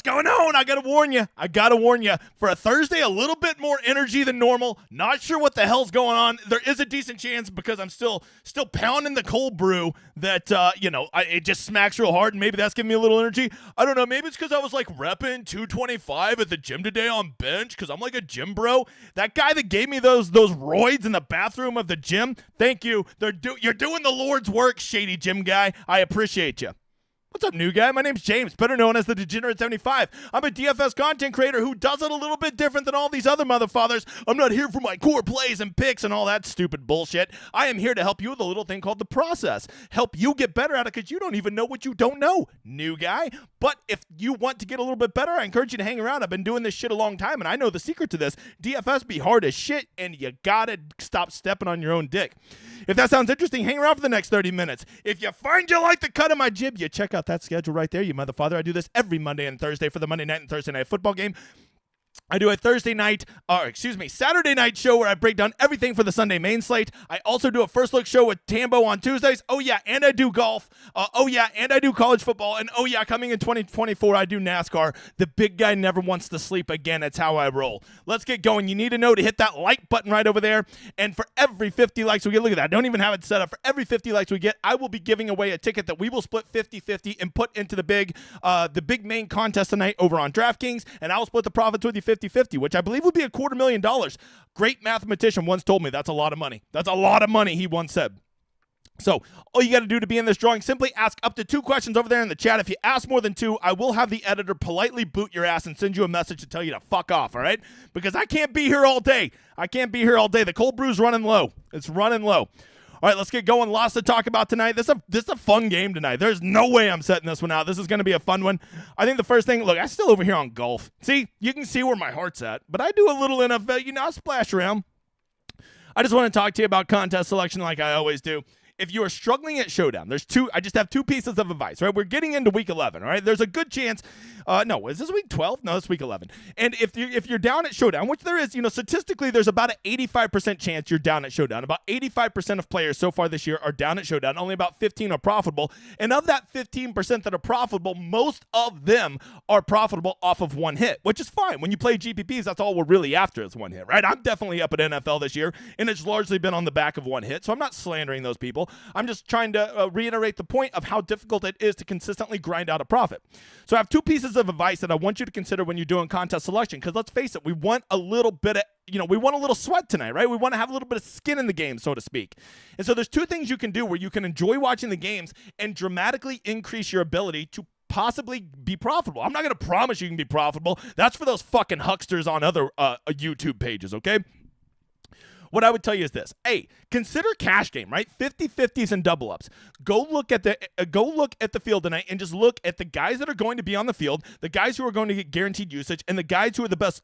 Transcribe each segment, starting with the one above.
What's going on? I gotta warn you. For a Thursday, a little bit more energy than normal. Not sure what the hell's going on. There is a decent chance because I'm still pounding the cold brew that it just smacks real hard, and maybe that's giving me a little energy. I don't know. Maybe it's because I was like repping 225 at the gym today on bench because I'm like a gym bro. That guy that gave me those roids in the bathroom of the gym. Thank you. You're doing the Lord's work, shady gym guy. I appreciate you. What's up, new guy? My name's James, better known as the Degenerate75. I'm a DFS content creator who does it a little bit different than all these other motherfathers. I'm not here for my core plays and picks and all that stupid bullshit. I am here to help you with a little thing called the process. Help you get better at it because you don't even know what you don't know, new guy. But if you want to get a little bit better, I encourage you to hang around. I've been doing this shit a long time, and I know the secret to this. DFS be hard as shit, and you gotta stop stepping on your own dick. If that sounds interesting, hang around for the next 30 minutes. If you find you like the cut of my jib, you check out that schedule right there, you motherfather. I do this every Monday and Thursday for the Monday night and Thursday night football game. I do a Saturday night show where I break down everything for the Sunday main slate. I also do a first look show with Tambo on Tuesdays. Oh yeah, and I do golf. And I do college football. And oh yeah, coming in 2024, I do NASCAR. The big guy never wants to sleep again. That's how I roll. Let's get going. You need to know to hit that like button right over there. And for every 50 likes we get, look at that. I don't even have it set up. For every 50 likes we get, I will be giving away a ticket that we will split 50-50 and put into the big main contest tonight over on DraftKings. And I'll split the profits with you 50-50, which I believe would be $250,000. Great mathematician once told me that's a lot of money. That's a lot of money, he once said. So all you got to do to be in this drawing, simply ask up to 2 questions over there in the chat. If you ask more than 2, I will have the editor politely boot your ass and send you a message to tell you to fuck off, all right? Because I can't be here all day. The cold brew's running low. It's running low. All right, let's get going. Lots to talk about tonight. This is a fun game tonight. There's no way I'm setting this one out. This is going to be a fun one. I think the first thing, look, I'm still over here on golf. See, you can see where my heart's at. But I do a little NFL, I splash around. I just want to talk to you about contest selection like I always do. If you are struggling at Showdown, I just have 2 pieces of advice, right? We're getting into week 11, all right? There's a good chance, is this week 12? No, it's week 11. And if you're down at Showdown, which there is, statistically, there's about an 85% chance you're down at Showdown. About 85% of players so far this year are down at Showdown. Only about 15 are profitable. And of that 15% that are profitable, most of them are profitable off of 1 hit, which is fine. When you play GPPs, that's all we're really after is 1 hit, right? I'm definitely up at NFL this year, and it's largely been on the back of 1 hit, so I'm not slandering those people. I'm just trying to reiterate the point of how difficult it is to consistently grind out a profit. So I have 2 pieces of advice that I want you to consider when you're doing contest selection, because let's face it, we want a little bit of, we want a little sweat tonight, right? We want to have a little bit of skin in the game, so to speak. And so there's 2 things you can do where you can enjoy watching the games and dramatically increase your ability to possibly be profitable. I'm not going to promise you can be profitable. That's for those fucking hucksters on other YouTube pages, okay? What I would tell you is this. A, consider cash game, right? 50-50s and double ups. Go look at the field tonight and just look at the guys that are going to be on the field, the guys who are going to get guaranteed usage, and the guys who are the best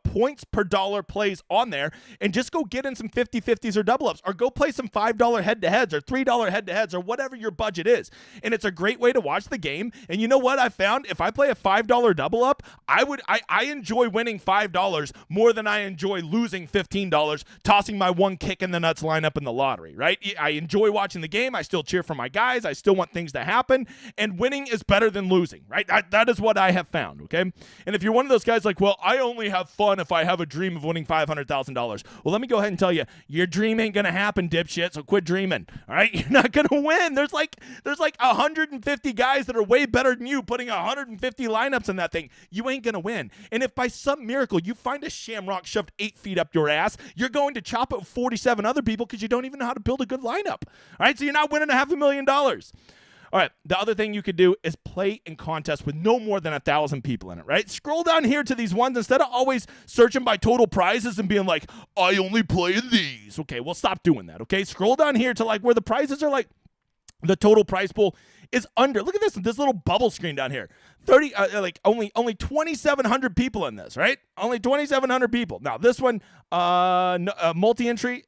points per dollar plays on there, and just go get in some 50-50s or double ups, or go play some $5 head-to-heads or $3 head-to-heads or whatever your budget is. And it's a great way to watch the game. And you know what I found? If I play a $5 double up, I enjoy winning $5 more than I enjoy losing $15, tossing my 1 kick in the nuts lineup in the lottery, right? I enjoy watching the game. I still cheer for my guys. I still want things to happen. And winning is better than losing, right? That is what I have found, okay? And if you're one of those guys like, well, I only have fun if I have a dream of winning $500,000. Well, let me go ahead and tell you, your dream ain't going to happen, dipshit, so quit dreaming, all right? You're not going to win. There's like 150 guys that are way better than you putting 150 lineups in that thing. You ain't going to win. And if by some miracle you find a shamrock shoved 8 feet up your ass, you're going to chop it with 47 other people because you don't even know how to build a good lineup, all right? So you're not winning $500,000. All right, the other thing you could do is play in contests with no more than 1,000 people in it, right? Scroll down here to these ones instead of always searching by total prizes and being like, I only play in these. Okay, well, stop doing that, okay? Scroll down here to like where the prizes are like the total prize pool is under. Look at this little bubble screen down here. Only 2,700 people in this, right? Only 2,700 people. Now this one, multi-entry,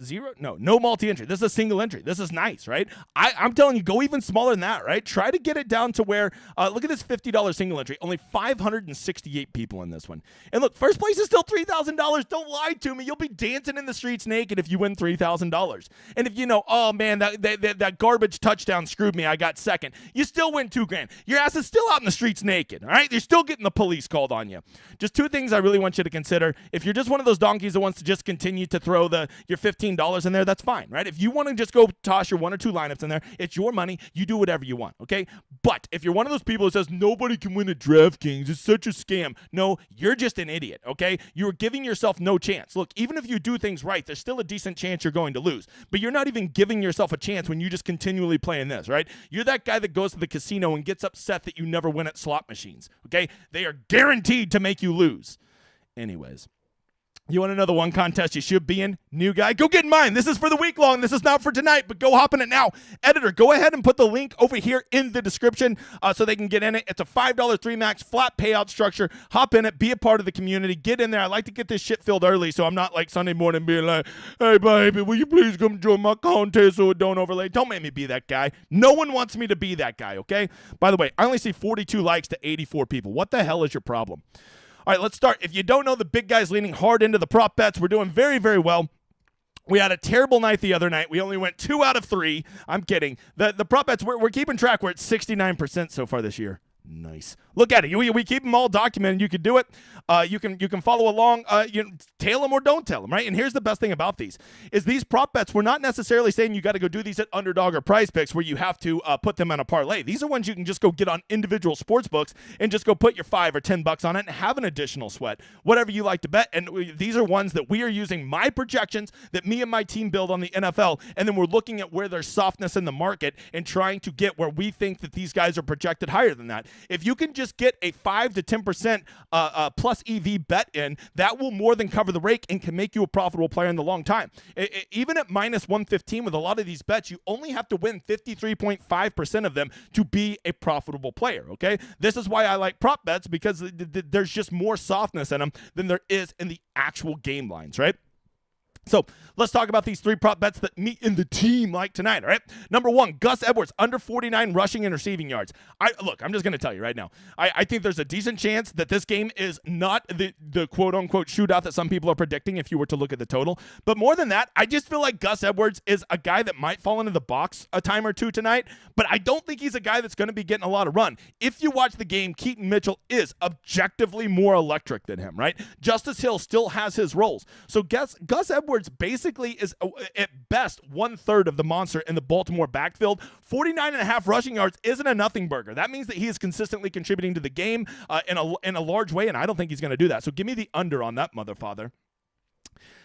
zero. No multi-entry. This is a single entry. This is nice, right? I'm telling you, go even smaller than that, right? Try to get it down to where, look at this $50 single entry. Only 568 people in this one. And look, first place is still $3,000. Don't lie to me. You'll be dancing in the streets naked if you win $3,000. And if you know, oh man, that garbage touchdown screwed me. I got second. You still win $2,000. Your ass is still out in the streets naked, all right? You're still getting the police called on you. Just two things I really want you to consider. If you're just one of those donkeys that wants to just continue to throw your $15 in there, that's fine, right? If you want to just go toss your one or two lineups in there, it's your money. You do whatever you want, okay? But if you're one of those people who says, nobody can win at DraftKings, it's such a scam. No, you're just an idiot, okay? You're giving yourself no chance. Look, even if you do things right, there's still a decent chance you're going to lose. But you're not even giving yourself a chance when you just continually playing this, right? You're that guy that goes to the casino and gets upset that you never win at slot machines, okay? They are guaranteed to make you lose. Anyways. You want to know the one contest you should be in? New guy? Go get in mine. This is for the week long. This is not for tonight, but go hop in it now. Editor, go ahead and put the link over here in the description so they can get in it. It's a $5 3 max flat payout structure. Hop in it. Be a part of the community. Get in there. I like to get this shit filled early so I'm not like Sunday morning being like, hey, baby, will you please come join my contest so it don't overlay? Don't make me be that guy. No one wants me to be that guy, okay? By the way, I only see 42 likes to 84 people. What the hell is your problem? All right, let's start. If you don't know, the big guy's leaning hard into the prop bets. We're doing very, very well. We had a terrible night the other night. We only went 2 out of 3. I'm kidding. The prop bets, we're keeping track. We're at 69% so far this year. Nice. Look at it. We keep them all documented. You can do it. You can follow along. Tail them or don't tell them, right? And here's the best thing about these is these prop bets. We're not necessarily saying you got to go do these at Underdog or Prize Picks where you have to put them on a parlay. These are ones you can just go get on individual sports books and just go put your $5 or $10 on it and have an additional sweat, whatever you like to bet. And these are ones that we are using my projections that me and my team build on the NFL, and then we're looking at where there's softness in the market and trying to get where we think that these guys are projected higher than that. If you can just get a 5 to 10% plus EV bet in, that will more than cover the rake and can make you a profitable player in the long time. Even at minus 115 with a lot of these bets, you only have to win 53.5% of them to be a profitable player, okay? This is why I like prop bets because there's just more softness in them than there is in the actual game lines, right? So let's talk about these 3 prop bets that me and the team like tonight, all right? Number 1, Gus Edwards, under 49 rushing and receiving yards. Look, I'm just going to tell you right now. I think there's a decent chance that this game is not the quote-unquote shootout that some people are predicting if you were to look at the total. But more than that, I just feel like Gus Edwards is a guy that might fall into the box a time or two tonight, but I don't think he's a guy that's going to be getting a lot of run. If you watch the game, Keaton Mitchell is objectively more electric than him, right? Justice Hill still has his roles. So Gus Edwards basically is at best 1/3 of the monster in the Baltimore backfield. 49.5 rushing yards isn't a nothing burger. That means that he is consistently contributing to the game in a large way, and I don't think he's going to do that. So give me the under on that, motherfather.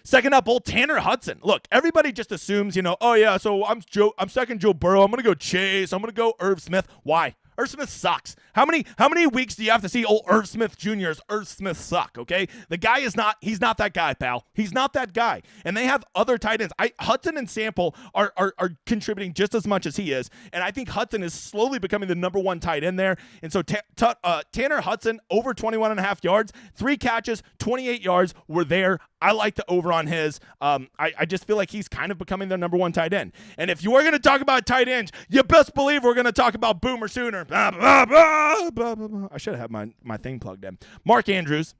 Second up, old Tanner Hudson. Look, everybody just assumes, oh yeah, so I'm second Joe Burrow. I'm going to go Chase. I'm going to go Irv Smith. Why? Irv Smith sucks. How many weeks do you have to see old Irv Smith Jr.'s Irv Smith suck, okay? The guy he's not that guy, pal. He's not that guy. And they have other tight ends. Hudson and Sample are contributing just as much as he is, and I think Hudson is slowly becoming the number 1 tight end there. And so Tanner Hudson, over 21.5 yards, 3 catches, 28 yards were there. I like the over on his. I just feel like he's kind of becoming their number 1 tight end. And if you are going to talk about tight ends, you best believe we're going to talk about Boomer Sooner. Blah, blah, blah, blah, blah, blah. I should have had my thing plugged in. Mark Andrews,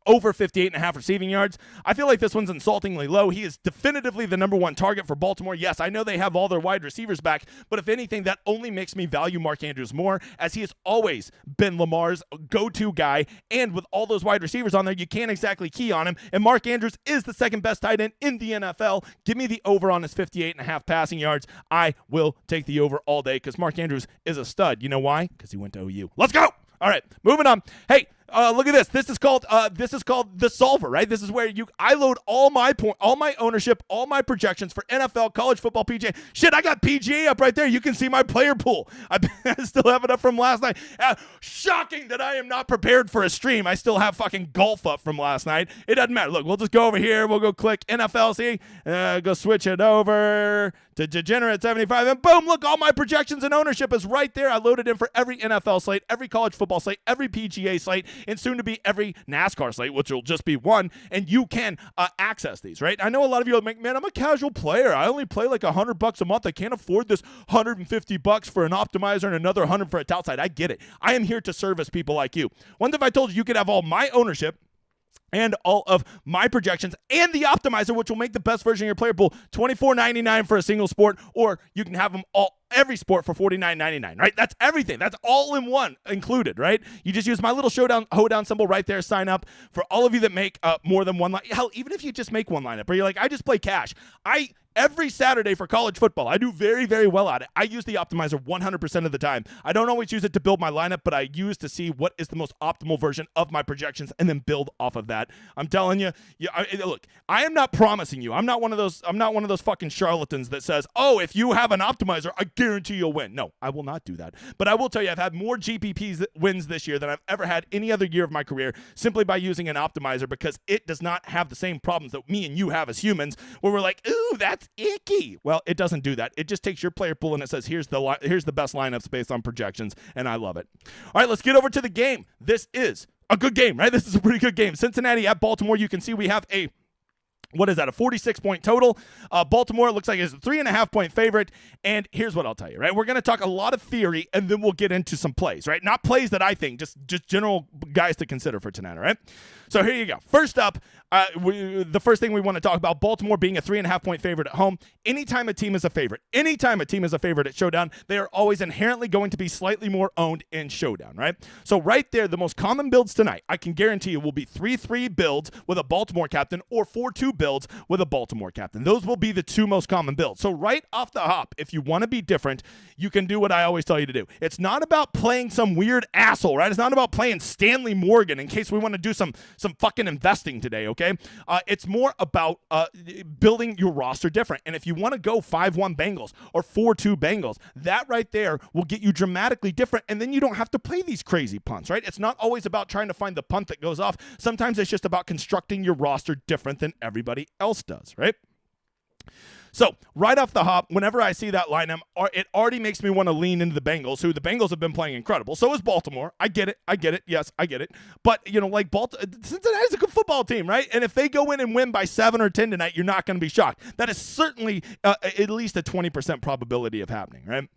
over 58.5 receiving yards. I feel like this one's insultingly low. He is definitively the number 1 target for Baltimore. Yes, I know they have all their wide receivers back, but if anything, that only makes me value Mark Andrews more, as he has always been Lamar's go-to guy, and with all those wide receivers on there, you can't exactly key on him, and Mark Andrews is the second best tight end in the NFL. Give me the over on his 58.5 passing yards. I will take the over all day, because Mark Andrews is a stud. You know why? Because he went to OU. Let's go! All right, moving on. Hey, look at this. This is called the solver, right? This is where I load all my ownership, all my projections for NFL, college football, PGA. Shit, I got PGA up right there. You can see my player pool. I still have it up from last night. Shocking that I am not prepared for a stream. I still have fucking golf up from last night. It doesn't matter. Look, we'll just go over here. We'll go click NFL. See, go switch it over to Degenerate 75, and boom! Look, all my projections and ownership is right there. I loaded in for every NFL slate, every college football slate, every PGA slate, and soon to be every NASCAR slate, which will just be one, and you can access these, right? I know a lot of you are like, man, I'm a casual player. I only play like $100 a month. I can't afford this $150 for an optimizer and another 100 for a tout side. I get it. I am here to service people like you. Once if I told you could have all my ownership and all of my projections and the optimizer, which will make the best version of your player pool, $24.99 for a single sport, or you can have them all every sport for $49.99, right? That's everything. That's all in one included, right? You just use my little Hoedown symbol right there, sign up. For all of you that make more than one line, hell, even if you just make one lineup, or you're like, I just play cash. Every Saturday for college football, I do very, very well at it. I use the optimizer 100% of the time. I don't always use it to build my lineup, but I use to see what is the most optimal version of my projections and then build off of that. I'm telling you, look, I am not promising you. I'm not one of those fucking charlatans that says, oh, if you have an optimizer, I guarantee you'll win. No, I will not do that. But I will tell you, I've had more GPPs wins this year than I've ever had any other year of my career simply by using an optimizer, because it does not have the same problems that me and you have as humans, where we're like, ooh, that's icky. Well, it doesn't do that. It just takes your player pool and it says, here's the best lineups based on projections, and I love it. All right, let's get over to the game. This is a good game, right? This is a pretty good game. Cincinnati at Baltimore. You can see we have a 46-point total. Baltimore looks like it's a 3.5-point favorite. And here's what I'll tell you, right? We're going to talk a lot of theory, and then we'll get into some plays, right? Not plays that I think, just general guys to consider for tonight, all right? So here you go. First up, the first thing we want to talk about, Baltimore being a 3.5-point favorite at home. Anytime a team is a favorite at Showdown, they are always inherently going to be slightly more owned in Showdown, right? So right there, the most common builds tonight, I can guarantee you, will be 3-3 builds with a Baltimore captain or 4-2 builds with a Baltimore captain. Those will be the two most common builds. So right off the hop, if you want to be different, you can do what I always tell you to do. It's not about playing some weird asshole, right? It's not about playing Stanley Morgan in case we want to do some fucking investing today, okay? It's more about building your roster different. And if you want to go 5-1 Bengals or 4-2 Bengals, that right there will get you dramatically different, and then you don't have to play these crazy punts, right? It's not always about trying to find the punt that goes off. Sometimes it's just about constructing your roster different than everybody else does, right? So right off the hop, whenever I see that lineup, it already makes me want to lean into the Bengals, who the Bengals have been playing incredible. So is Baltimore. I get it. Yes, I get it. But, like Cincinnati's a good football team, right? And if they go in and win by 7 or 10 tonight, you're not going to be shocked. That is certainly at least a 20% probability of happening, right?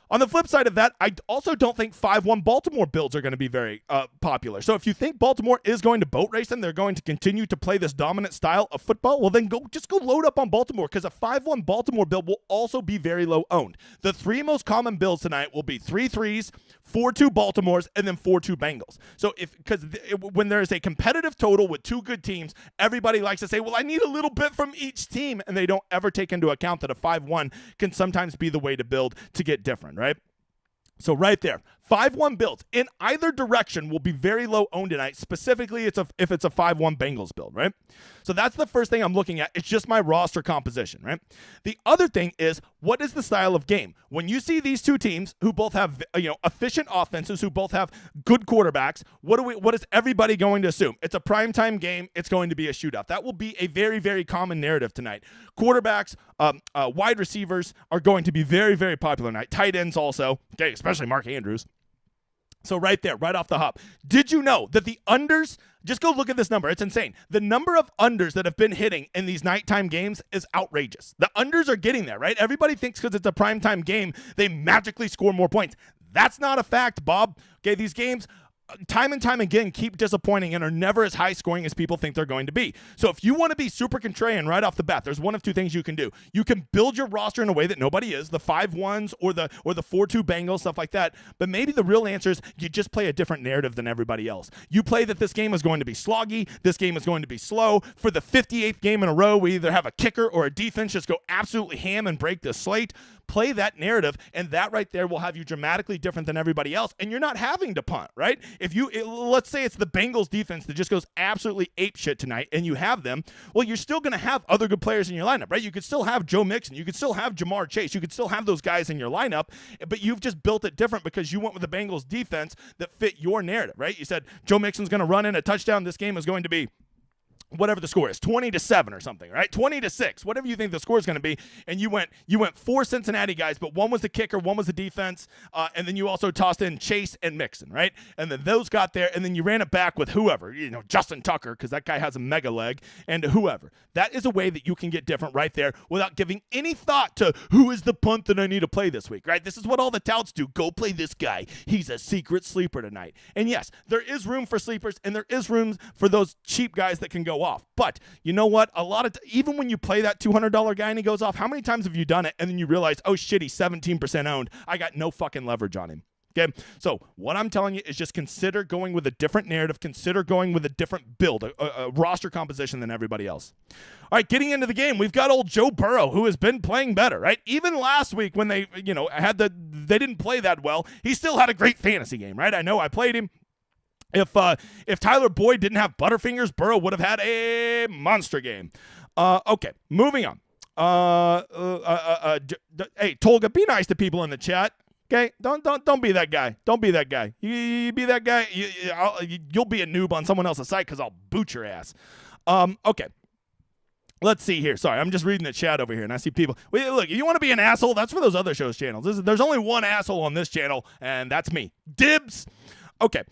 On the flip side of that, I also don't think 5-1 Baltimore builds are going to be very popular. So if you think Baltimore is going to boat race them, they're going to continue to play this dominant style of football, well then just go load up on Baltimore, because a 5-1 Baltimore build will also be very low owned. The three most common builds tonight will be 3-3s, 4-2 Baltimores, and then 4-2 Bengals. So when there is a competitive total with two good teams, everybody likes to say, well, I need a little bit from each team, and they don't ever take into account that a 5-1 can sometimes be the way to build to get different, right? So right there, 5-1 builds in either direction will be very low owned tonight. Specifically, if it's a 5-1 Bengals build, right? So that's the first thing I'm looking at. It's just my roster composition, right? The other thing is, what is the style of game? When you see these two teams who both have efficient offenses, who both have good quarterbacks, what is everybody going to assume? It's a primetime game. It's going to be a shootout. That will be a very, very common narrative tonight. Quarterbacks, wide receivers are going to be very, very popular tonight. Tight ends also, okay, especially Mark Andrews. So right there, right off the hop, did you know that the unders, just go look at this number, it's insane. The number of unders that have been hitting in these nighttime games is outrageous. The unders are getting there, right? Everybody thinks because it's a primetime game, they magically score more points. That's not a fact, Bob. Okay, these games, time and time again, keep disappointing and are never as high scoring as people think they're going to be. So if you want to be super contrarian right off the bat, there's one of two things you can do. You can build your roster in a way that nobody is, the 5-1s or the 4-2 Bengals, stuff like that. But maybe the real answer is you just play a different narrative than everybody else. You play that this game is going to be sloggy, this game is going to be slow. For the 58th game in a row, we either have a kicker or a defense just go absolutely ham and break the slate. Play that narrative, and that right there will have you dramatically different than everybody else, and you're not having to punt, right? Let's say it's the Bengals defense that just goes absolutely apeshit tonight, and you have them, well, you're still going to have other good players in your lineup, right? You could still have Joe Mixon, you could still have Jamar Chase, you could still have those guys in your lineup, but you've just built it different because you went with the Bengals defense that fit your narrative, right? You said Joe Mixon's going to run in a touchdown, this game is going to be whatever the score is, 20-7 or something, right? 20-6, whatever you think the score is going to be. And you went 4 Cincinnati guys, but one was the kicker, one was the defense, and then you also tossed in Chase and Mixon, right? And then those got there, and then you ran it back with whoever, Justin Tucker, because that guy has a mega leg, and whoever. That is a way that you can get different right there without giving any thought to who is the punt that I need to play this week, right? This is what all the touts do. Go play this guy. He's a secret sleeper tonight. And yes, there is room for sleepers, and there is room for those cheap guys that can go go off. But you know what? Even when you play that $200 guy and he goes off, how many times have you done it and then you realize, oh shit, he's 17% owned. I got no fucking leverage on him. Okay, so what I'm telling you is just consider going with a different narrative. Consider going with a different build, a roster composition than everybody else. All right, getting into the game, we've got old Joe Burrow, who has been playing better, right? Even last week when they didn't play that well, he still had a great fantasy game, right? I know I played him. If Tyler Boyd didn't have Butterfingers, Burrow would have had a monster game. Okay, moving on. Hey, Tolga, be nice to people in the chat. Okay, don't be that guy. Don't be that guy. You be that guy, you'll be a noob on someone else's site because I'll boot your ass. Okay. Let's see here. Sorry, I'm just reading the chat over here, and I see people. Look, if you want to be an asshole, that's for those other shows' channels. There's only one asshole on this channel, and that's me. Dibs. Okay,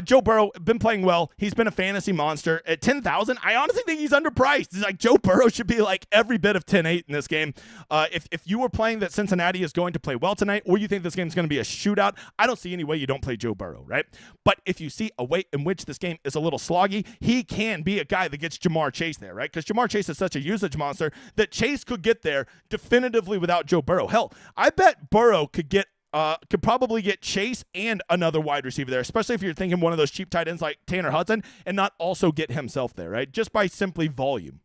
Joe Burrow, been playing well. He's been a fantasy monster. At 10,000, I honestly think he's underpriced. It's like Joe Burrow should be like every bit of 10-8 in this game. If you were playing that Cincinnati is going to play well tonight, or you think this game is going to be a shootout, I don't see any way you don't play Joe Burrow, right? But if you see a way in which this game is a little sloggy, he can be a guy that gets Jamar Chase there, right? Because Jamar Chase is such a usage monster that Chase could get there definitively without Joe Burrow. Hell, I bet Burrow could probably get Chase and another wide receiver there, especially if you're thinking one of those cheap tight ends like Tanner Hudson, and not also get himself there, right? Just by simply volume.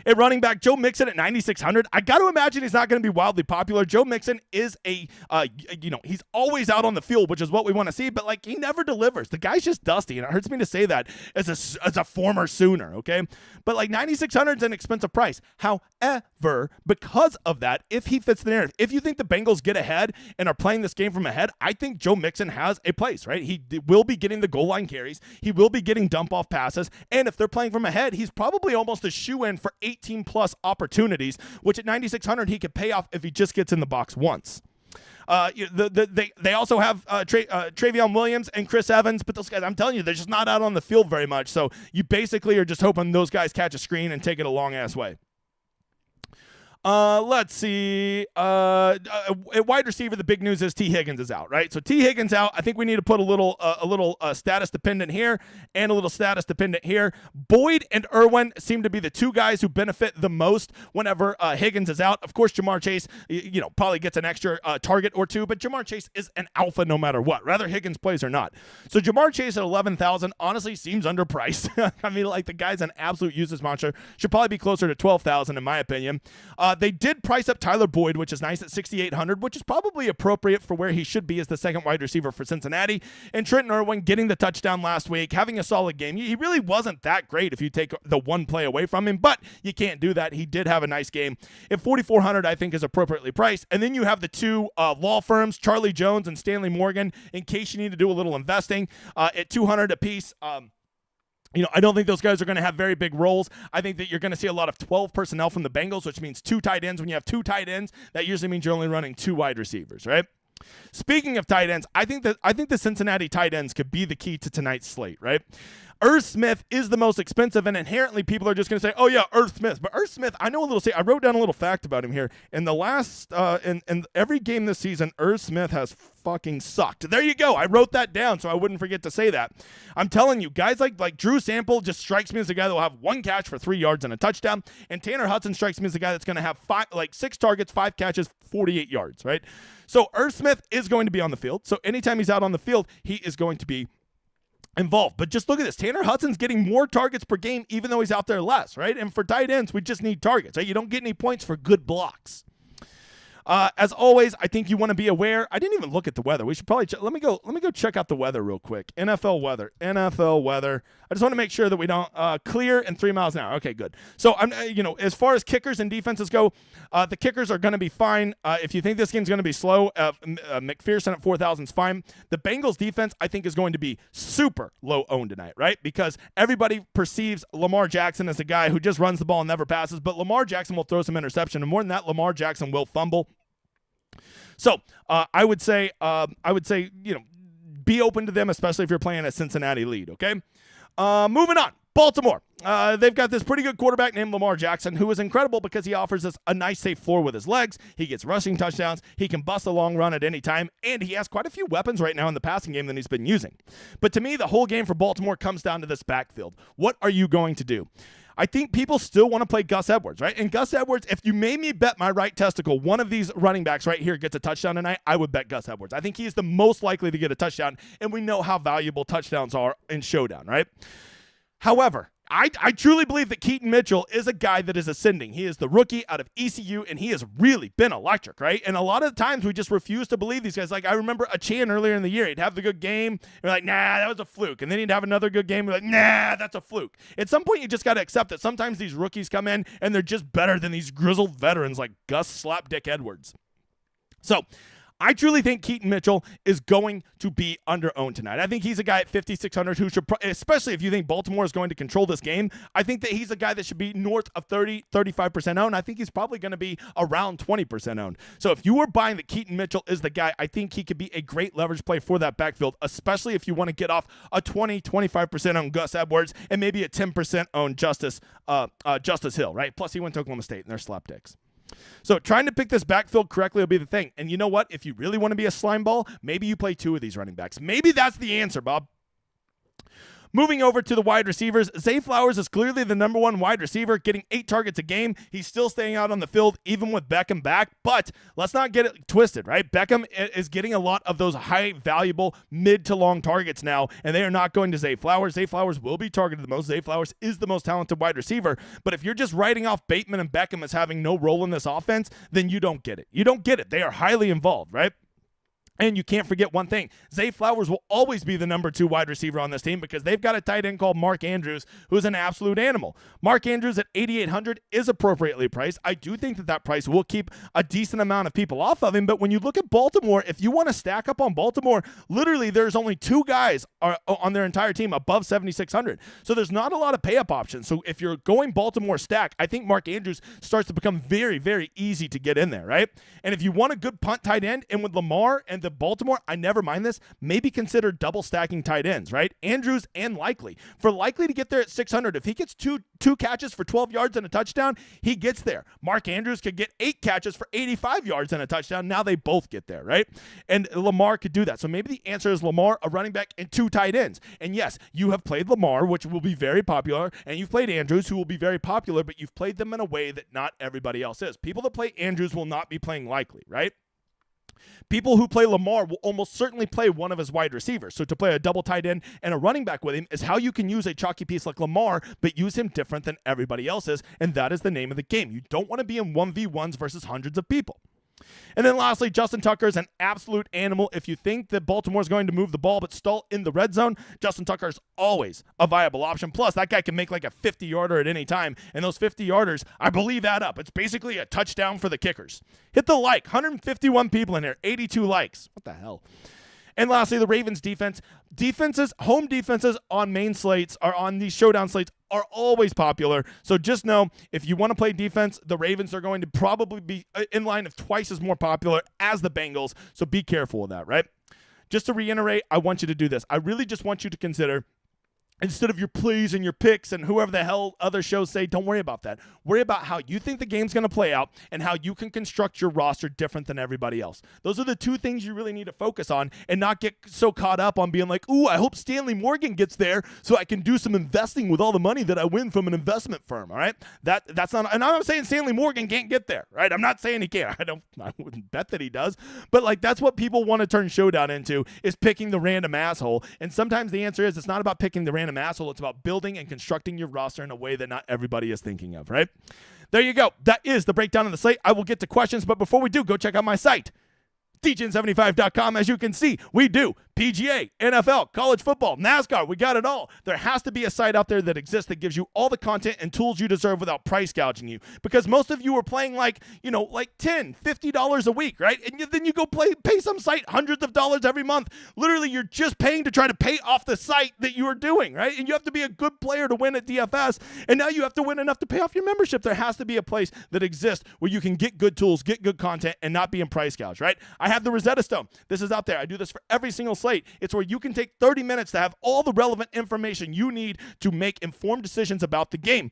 At running back, Joe Mixon at 9,600. I got to imagine he's not going to be wildly popular. Joe Mixon is he's always out on the field, which is what we want to see, but like he never delivers. The guy's just dusty, and it hurts me to say that as a former Sooner, okay? But like 9,600 is an expensive price. However, because of that, if he fits the narrative, if you think the Bengals get ahead and are playing this game from ahead, I think Joe Mixon has a place, right? He will be getting the goal line carries. He will be getting dump-off passes, and if they're playing from ahead, he's probably almost a shoe-in for 18-plus opportunities, which at 9,600 he could pay off if he just gets in the box once. They also have Travion Williams and Chris Evans, but those guys, I'm telling you, they're just not out on the field very much, so you basically are just hoping those guys catch a screen and take it a long-ass way. Let's see. At wide receiver, the big news is T. Higgins is out, right? So T. Higgins out. I think we need to put a little status dependent here and a little status dependent here. Boyd and Irwin seem to be the two guys who benefit the most whenever Higgins is out. Of course, Jamar Chase, probably gets an extra target or two, but Jamar Chase is an alpha no matter what, whether Higgins plays or not. So Jamar Chase at 11,000 honestly seems underpriced. I mean, like the guy's an absolute useless monster. Should probably be closer to 12,000 in my opinion. They did price up Tyler Boyd, which is nice at 6,800, which is probably appropriate for where he should be as the second wide receiver for Cincinnati. And Trenton Irwin getting the touchdown last week, having a solid game. He really wasn't that great if you take the one play away from him, but you can't do that. He did have a nice game. At 4,400, I think is appropriately priced. And then you have the two law firms, Charlie Jones and Stanley Morgan, in case you need to do a little investing at 200 apiece. I don't think those guys are going to have very big roles. I think that you're going to see a lot of 12 personnel from the Bengals, which means two tight ends. When you have two tight ends, that usually means you're only running two wide receivers, right? Speaking of tight ends, I think the Cincinnati tight ends could be the key to tonight's slate, right? Irv Smith is the most expensive, and inherently people are just going to say, oh, yeah, Irv Smith. But Irv Smith, I wrote down a little fact about him here. In the last, in every game this season, Irv Smith has fucking sucked. There you go. I wrote that down so I wouldn't forget to say that. I'm telling you, guys like Drew Sample just strikes me as a guy that will have one catch for 3 yards and a touchdown, and Tanner Hudson strikes me as a guy that's going to have 6 targets, 5 catches, 48 yards, right? So Irv Smith is going to be on the field. So anytime he's out on the field, he is going to be involved. But just look at this. Tanner Hudson's getting more targets per game even though he's out there less, right? And for tight ends, we just need targets, right? You don't get any points for good blocks. As always, I think you want to be aware. I didn't even look at the weather. We should probably let me go check out the weather real quick. NFL weather. I just want to make sure that we don't clear and 3 miles an hour. Okay, good. So I'm as far as kickers and defenses go, the kickers are going to be fine. If you think this game's going to be slow, McPherson at 4,000 is fine. The Bengals defense I think is going to be super low owned tonight, right? Because everybody perceives Lamar Jackson as a guy who just runs the ball and never passes, but Lamar Jackson will throw some interception, and more than that, Lamar Jackson will fumble. So I would say, be open to them, especially if you're playing a Cincinnati lead, okay? Moving on. Baltimore. They've got this pretty good quarterback named Lamar Jackson, who is incredible because he offers us a nice, safe floor with his legs. He gets rushing touchdowns. He can bust a long run at any time, and he has quite a few weapons right now in the passing game that he's been using. But to me, the whole game for Baltimore comes down to this backfield. What are you going to do? I think people still want to play Gus Edwards, right? And Gus Edwards, if you made me bet my right testicle, one of these running backs right here gets a touchdown tonight, I would bet Gus Edwards. I think he's the most likely to get a touchdown, and we know how valuable touchdowns are in Showdown, right? However, I truly believe that Keaton Mitchell is a guy that is ascending. He is the rookie out of ECU, and he has really been electric, right? And a lot of the times we just refuse to believe these guys. Like, I remember a Chan earlier in the year. He'd have the good game. We're like, nah, that was a fluke. And then he'd have another good game. We're like, nah, that's a fluke. At some point, you just got to accept that sometimes these rookies come in, and they're just better than these grizzled veterans like Gus Slapdick Edwards. So I truly think Keaton Mitchell is going to be under-owned tonight. I think he's a guy at 5,600 who should, especially if you think Baltimore is going to control this game, I think that he's a guy that should be north of 30, 35% owned. I think he's probably going to be around 20% owned. So if you were buying that Keaton Mitchell is the guy, I think he could be a great leverage play for that backfield, especially if you want to get off a 20, 25% owned Gus Edwards and maybe a 10% owned Justice Hill, right? Plus he went to Oklahoma State and they're slapdicks. So trying to pick this backfield correctly will be the thing. And you know what? If you really want to be a slime ball, maybe you play two of these running backs. Maybe that's the answer, Bob. Moving over to the wide receivers, Zay Flowers is clearly the number one wide receiver, getting 8 targets a game. He's still staying out on the field, even with Beckham back. But let's not get it twisted, right? Beckham is getting a lot of those high, valuable, mid to long targets now, and they are not going to Zay Flowers. Zay Flowers will be targeted the most. Zay Flowers is the most talented wide receiver. But if you're just writing off Bateman and Beckham as having no role in this offense, then you don't get it. You don't get it. They are highly involved, right? And you can't forget one thing. Zay Flowers will always be the number 2 wide receiver on this team because they've got a tight end called Mark Andrews, who's an absolute animal. Mark Andrews at 8,800 is appropriately priced. I do think that price will keep a decent amount of people off of him. But when you look at Baltimore, if you want to stack up on Baltimore, literally there's only 2 guys on their entire team above 7,600. So there's not a lot of pay-up options. So if you're going Baltimore stack, I think Mark Andrews starts to become very, very easy to get in there, right? And if you want a good punt tight end, and with Lamar and the Baltimore, I never mind this, maybe consider double stacking tight ends, right? Andrews and Likely. For Likely to get there at 600, if he gets two catches for 12 yards and a touchdown, he gets there. Mark Andrews could get 8 catches for 85 yards and a touchdown. Now they both get there, right? And Lamar could do that. So maybe the answer is Lamar, a running back, and 2 tight ends. And yes, you have played Lamar, which will be very popular, and you've played Andrews, who will be very popular, but you've played them in a way that not everybody else is. People that play Andrews will not be playing Likely, right? People who play Lamar will almost certainly play one of his wide receivers. So to play a double tight end and a running back with him is how you can use a chalky piece like Lamar, but use him different than everybody else is, and that is the name of the game. You don't want to be in 1v1s versus hundreds of people. And then lastly, Justin Tucker is an absolute animal. If you think that Baltimore is going to move the ball but stall in the red zone, Justin Tucker is always a viable option. Plus, that guy can make like a 50-yarder at any time, and those 50-yarders, I believe, add up. It's basically a touchdown for the kickers. Hit the like. 151 people in here, 82 likes. What the hell? And lastly, the Ravens home defenses on main slates or on these showdown slates are always popular. So just know, if you want to play defense, the Ravens are going to probably be in line of twice as more popular as the Bengals. So be careful with that, right? Just to reiterate, I want you to do this. I really just want you to consider, instead of your plays and your picks and whoever the hell other shows say, don't worry about that. Worry about how you think the game's going to play out and how you can construct your roster different than everybody else. Those are the 2 things you really need to focus on, and not get so caught up on being like, ooh, I hope Stanley Morgan gets there so I can do some investing with all the money that I win from an investment firm, all right? That's not, and I'm not saying Stanley Morgan can't get there, right? I'm not saying he can't. I wouldn't bet that he does. But like, that's what people want to turn Showdown into, is picking the random asshole. And sometimes the answer is, it's not about picking the random asshole. It's about building and constructing your roster in a way that not everybody is thinking of, right? There you go. That is the breakdown of the slate. I will get to questions, but before we do, go check out my site, DGen75.com. As you can see, we do PGA, NFL, college football, NASCAR. We got it all. There has to be a site out there that exists that gives you all the content and tools you deserve without price gouging you. Because most of you are playing like $10, $50 a week, right? And then you go pay some site hundreds of dollars every month. Literally, you're just paying to try to pay off the site that you are doing, right? And you have to be a good player to win at DFS. And now you have to win enough to pay off your membership. There has to be a place that exists where you can get good tools, get good content, and not be in price gouge, right? I have the Rosetta Stone. This is out there. I do this for every single slate. It's where you can take 30 minutes to have all the relevant information you need to make informed decisions about the game.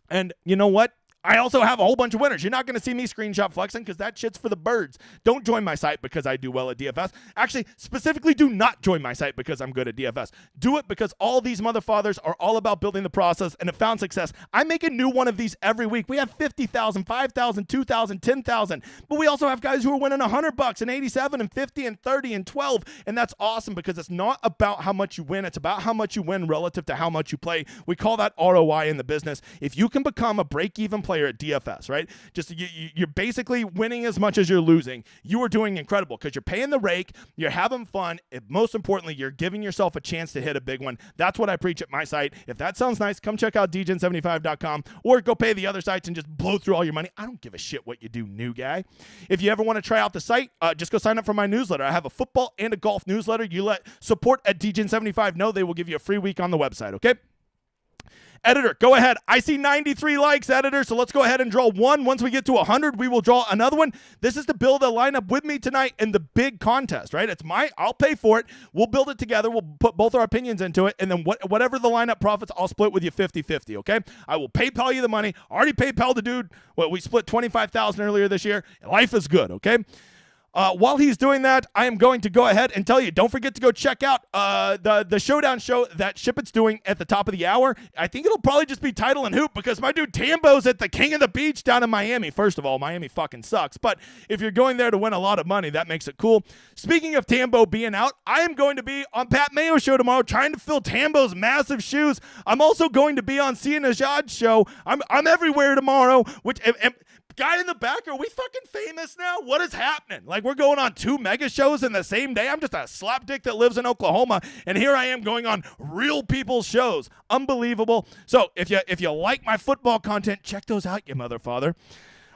And you know what? I also have a whole bunch of winners. You're not going to see me screenshot flexing because that shit's for the birds. Don't join my site because I do well at DFS. Actually, specifically do not join my site because I'm good at DFS. Do it because all these motherfathers are all about building the process and have found success. I make a new one of these every week. We have 50,000, 5,000, 2,000, 10,000. But we also have guys who are winning $100 and 87 and 50 and 30 and 12. And that's awesome because it's not about how much you win. It's about how much you win relative to how much you play. We call that ROI in the business. If you can become a break-even player at DFS, right? Just you're basically winning as much as you're losing. You are doing incredible because you're paying the rake, you're having fun, and most importantly, you're giving yourself a chance to hit a big one. That's what I preach at my site. If that sounds nice, come check out dgen75.com or go pay the other sites and just blow through all your money. I don't give a shit what you do, new guy. If you ever want to try out the site, just go sign up for my newsletter. I have a football and a golf newsletter. You let support at dgen75 know, they will give you a free week on the website, okay? Editor, go ahead. I see 93 likes, editor, so let's go ahead and draw one. Once we get to 100, we will draw another one. This is to build a lineup with me tonight in the big contest, right? I'll pay for it. We'll build it together. We'll put both our opinions into it, and then whatever the lineup profits, I'll split with you 50-50, okay? I will PayPal you the money. I already PayPal the dude. We split $25,000 earlier this year. Life is good, okay? While he's doing that, I am going to go ahead and tell you, don't forget to go check out the Showdown show that Ship It's doing at the top of the hour. I think it'll probably just be title and hoop because my dude Tambo's at the King of the Beach down in Miami. First of all, Miami fucking sucks. But if you're going there to win a lot of money, that makes it cool. Speaking of Tambo being out, I am going to be on Pat Mayo's show tomorrow trying to fill Tambo's massive shoes. I'm also going to be on Sia Najad's show. I'm everywhere tomorrow, which... Guy in the back, are we fucking famous now? What is happening? Like, we're going on 2 mega shows in the same day? I'm just a slapdick that lives in Oklahoma, and here I am going on real people's shows. Unbelievable. So, if you like my football content, check those out, you motherfather.